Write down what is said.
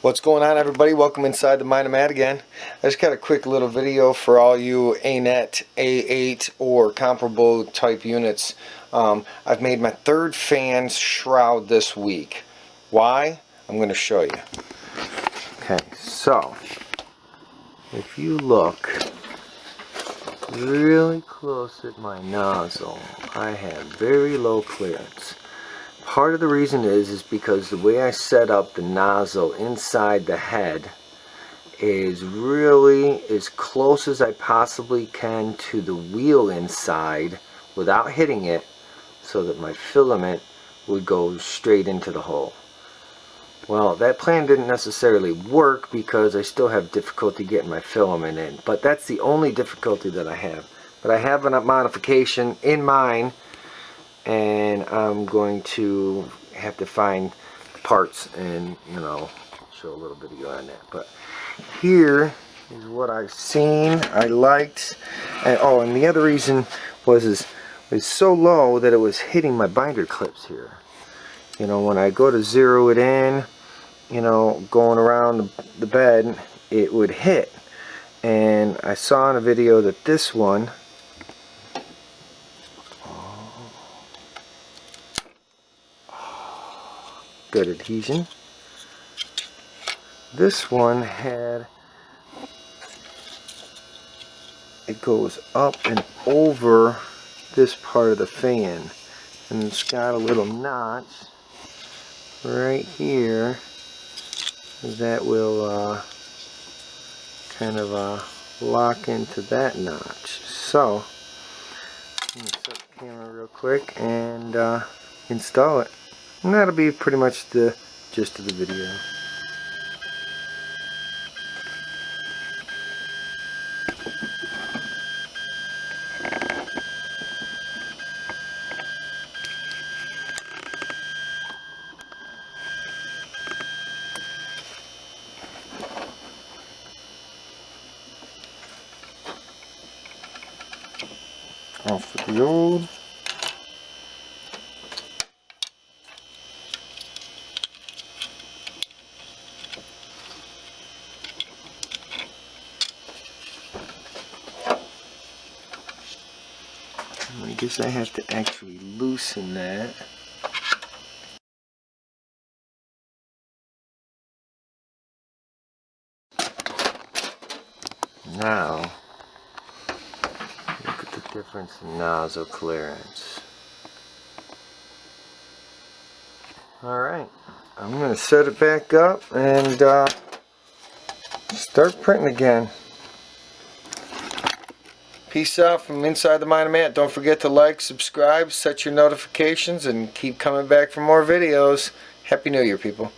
What's going on, everybody? Welcome inside the Mind of Matt again. I just got a quick little video for all you Anet, A8 or comparable type units. I've made my third fan shroud this week. Why? I'm going to show you. Okay, so if you look really close at my nozzle, I have very low clearance. Part of the reason is because the way I set up the nozzle inside the head is really as close as I possibly can to the wheel inside without hitting it, so that my filament would go straight into the hole. Well, that plan didn't necessarily work because I still have difficulty getting my filament in, but that's the only difficulty that I have. But I have a modification in mind, and I'm going to have to find parts and, you know, show a little video on that. But here is what I've seen, I liked, and oh, and the other reason was it's so low that it was hitting my binder clips here. You know, when I go to zero it in, you know, going around the bed, it would hit. And I saw in a video that this one, good adhesion. This one had, it goes up and over this part of the fan, and it's got a little notch right here that will kind of lock into that notch. So I'm going to set the camera real quick and install it. And that'll be pretty much the gist of the video. Off with the old. I guess I have to actually loosen that. Now, look at the difference in nozzle clearance. Alright, I'm going to set it back up and start printing again. Peace out from inside the Mind of Matt. Don't forget to like, subscribe, set your notifications, and keep coming back for more videos. Happy New Year, people.